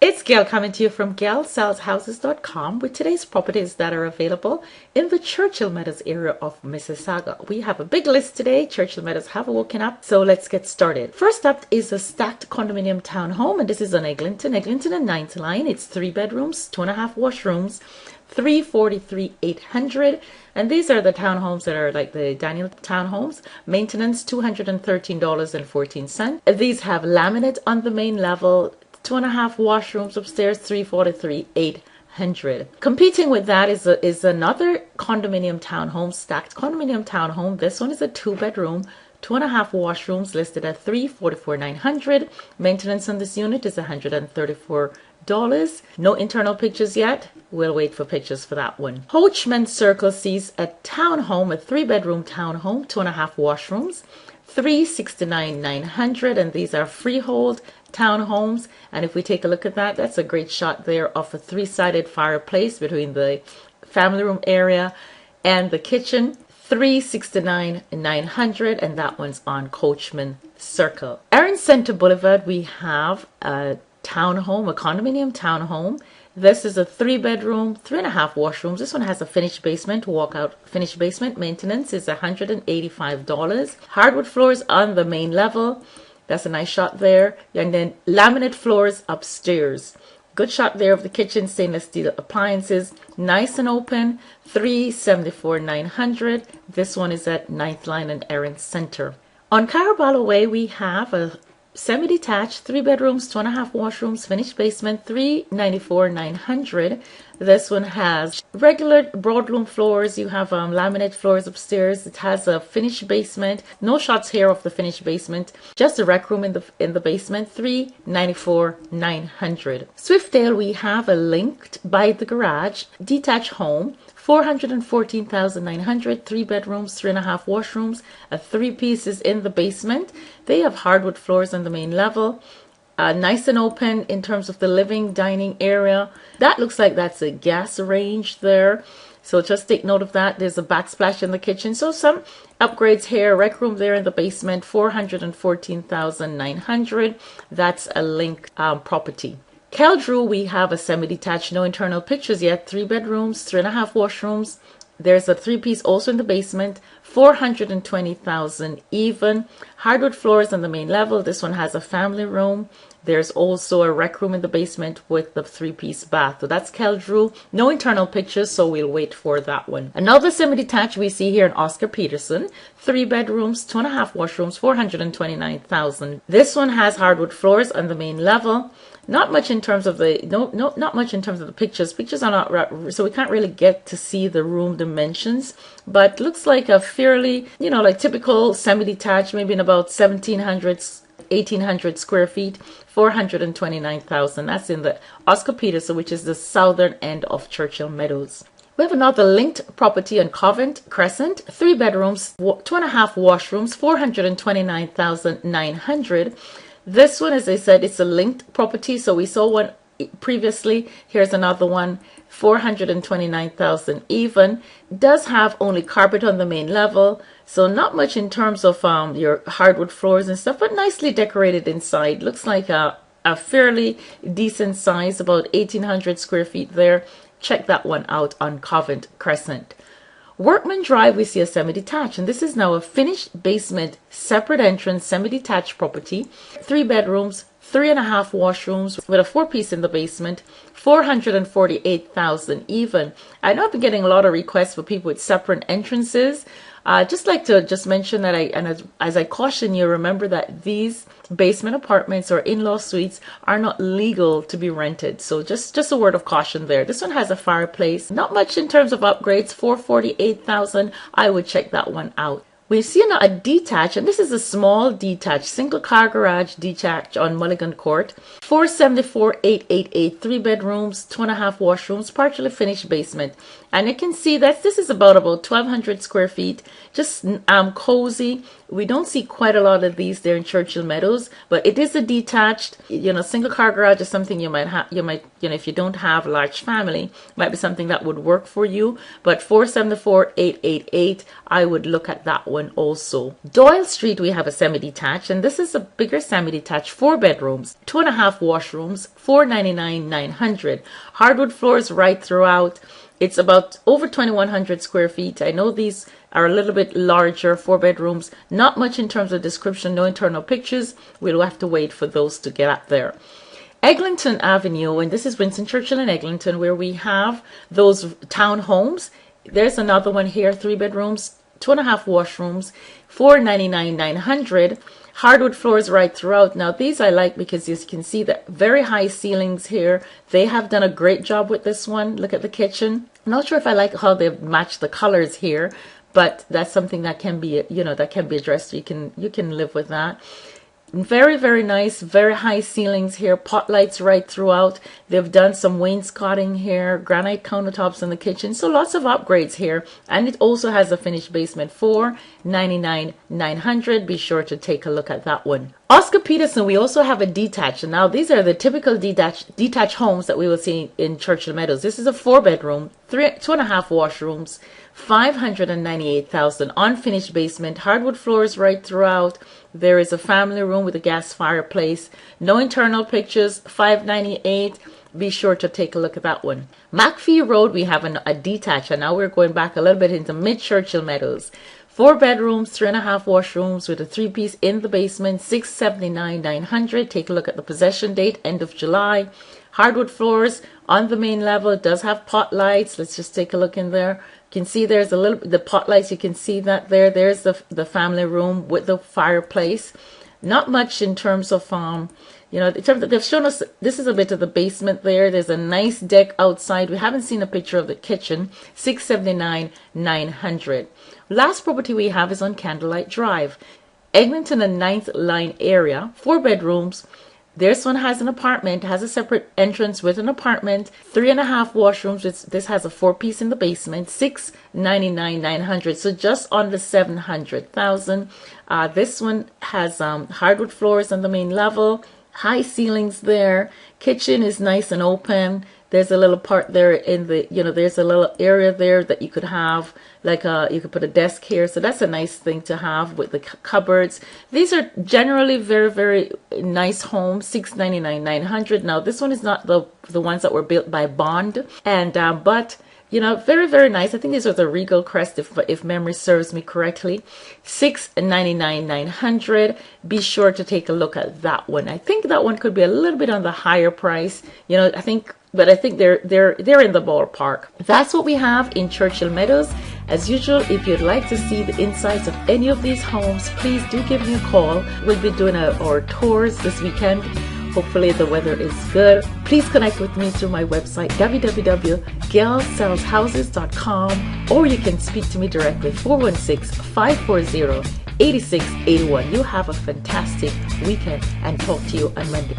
It's Gail coming to you from GailSellsHouses.com with today's properties that are available in the Churchill Meadows area of Mississauga. We have a big list today. Churchill Meadows have woken up, so let's get started. First up is a stacked condominium townhome, and this is on Eglinton and 9th line. It's 3 bedrooms, 2.5 washrooms, $343,800, and these are the townhomes that are like the Daniel townhomes. Maintenance $213.14. These have laminate on the main level, 2.5 washrooms upstairs, $343,800. Competing with that is another condominium townhome, stacked condominium townhome. This one is a 2-bedroom, 2.5 washrooms, listed at $344,900. Maintenance on this unit is $134. No internal pictures yet. We'll wait for pictures for that one. Coachman Circle sees a townhome, a 3-bedroom townhome, 2.5 washrooms, $369,900, and these are freehold townhomes. And if we take a look at that, that's a great shot there of a 3-sided fireplace between the family room area and the kitchen. $369,900, and that one's on Coachman Circle. Erin Center Boulevard, we have a townhome, a condominium townhome. This is a 3-bedroom, 3.5 washrooms. This one has a finished basement, walkout finished basement. Maintenance is $185. Hardwood floors on the main level. That's a nice shot there. And then laminate floors upstairs. Good shot there of the kitchen, stainless steel appliances. Nice and open. $374,900. This one is at 9th line and Erin Center. On Caraballo Way, we have a semi-detached, 3 bedrooms, 2.5 washrooms, finished basement, $394,900. This one has regular broadloom floors. You have laminate floors upstairs. It has a finished basement. No shots here of the finished basement. Just a rec room in the basement. $394,900. Swiftdale, we have a linked by the garage detached home. $414,900, 3 bedrooms, 3.5 washrooms, 3 pieces in the basement. They have hardwood floors on the main level. Nice and open in terms of the living dining area. That looks like that's a gas range there. So just take note of that. There's a backsplash in the kitchen. So some upgrades here. Rec room there in the basement, $414,900. That's a link property. Keldrew, we have a semi-detached, no internal pictures yet, 3 bedrooms, 3.5 washrooms. There's a 3-piece also in the basement, $420,000 even. Hardwood floors on the main level. This one has a family room. There's also a rec room in the basement with the 3-piece bath. So that's Keldrew. No internal pictures, so we'll wait for that one. Another semi-detached we see here in Oscar Peterson. 3 bedrooms, 2.5 washrooms, $429,000. This one has hardwood floors on the main level. Not much in terms of the not much in terms of the pictures. Pictures are not, so we can't really get to see the room dimensions. But looks like a fairly, like typical semi-detached, maybe in about 1,800 square feet, $429,000. That's in the Oscar Peterson, which is the southern end of Churchill Meadows. We have another linked property on Covent Crescent, 3 bedrooms, 2.5 washrooms, $429,900. This one, as I said, it's a linked property. So we saw one previously. Here's another one, $429,000 even. Does have only carpet on the main level. So not much in terms of your hardwood floors and stuff, but nicely decorated inside. Looks like a fairly decent size, about 1,800 square feet there. Check that one out on Covent Crescent. Workman Drive, we see a semi-detached, and this is now a finished basement, separate entrance, semi-detached property. 3 bedrooms, 3.5 washrooms with a 4-piece in the basement, $448,000 even. I know I've been getting a lot of requests for people with separate entrances. Just like to mention that as I caution you, remember that these basement apartments or in-law suites are not legal to be rented. So just a word of caution there. This one has a fireplace. Not much in terms of upgrades, $448,000. I would check that one out. We see now a detached, and this is a small detached, single car garage detached on Mulligan Court. 474,888, 3 bedrooms, 2.5 washrooms, partially finished basement. And you can see that this is about 1,200 square feet, just cozy. We don't see quite a lot of these there in Churchill Meadows, but it is a detached, single car garage is something you might have, if you don't have a large family, might be something that would work for you. But 474,888, I would look at that one also. Doyle Street, we have a semi-detached, and this is a bigger semi-detached, 4 bedrooms, 2.5 washrooms, 499,900. Hardwood floors right throughout. It's about over 2,100 square feet. I know these are a little bit larger, 4 bedrooms. Not much in terms of description, no internal pictures. We'll have to wait for those to get up there. Eglinton Avenue, and this is Winston Churchill and Eglinton, where we have those townhomes. There's another one here, 3 bedrooms, 2.5 washrooms, 499,900. Hardwood floors right throughout. Now these I like because you can see the very high ceilings here. They have done a great job with this one. Look at the kitchen. I'm not sure if I like how they've matched the colors here, but that's something that can be, that can be addressed. You can live with that. Very, very nice, very high ceilings here, pot lights right throughout. They've done some wainscoting here, granite countertops in the kitchen. So lots of upgrades here. And it also has a finished basement. 499,900. Be sure to take a look at that one. Oscar Peterson, we also have a detached. And now these are the typical detached homes that we will see in Churchill Meadows. This is a 4 bedroom, 2.5 washrooms, 598,000, unfinished basement, hardwood floors right throughout. There is a family room with a gas fireplace. No internal pictures. 598. Be sure to take a look at that one. McPhee Road, we have a detached, and now we're going back a little bit into mid Churchill Meadows. 4 bedrooms, 3.5 washrooms with a 3-piece in the basement. 679,900. Take a look at the possession date, end of July. Hardwood floors on the main level. It does have pot lights. Let's just take a look in there. You can see there's the pot lights. You can see that there. There's the family room with the fireplace. Not much in terms of they've shown us. This is a bit of the basement there. There's a nice deck outside. We haven't seen a picture of the kitchen. 679,900. Last property we have is on Candlelight Drive, Eglinton and 9th Line area. 4 bedrooms. This one has an apartment, has a separate entrance with an apartment, 3.5 washrooms. This has a 4-piece in the basement, 699,900. So just under 700,000. This one has hardwood floors on the main level, high ceilings there. Kitchen is nice and open. There's a little part there in the, there's a little area there that you could have, like you could put a desk here. So that's a nice thing to have with the cupboards. These are generally very, very nice homes, 699,900. Now this one is not the ones that were built by Bond, and but very, very nice. I think these are the Regal Crest, if memory serves me correctly. 699,900. Be sure to take a look at that one. I think that one could be a little bit on the higher price. I think they're in the ballpark. That's what we have in Churchill Meadows. As usual, if you'd like to see the insides of any of these homes, please do give me a call. We'll be doing our tours this weekend. Hopefully the weather is good. Please connect with me through my website, www.gailsellshouses.com, or you can speak to me directly, 416-540-8681. You have a fantastic weekend, and talk to you on Monday.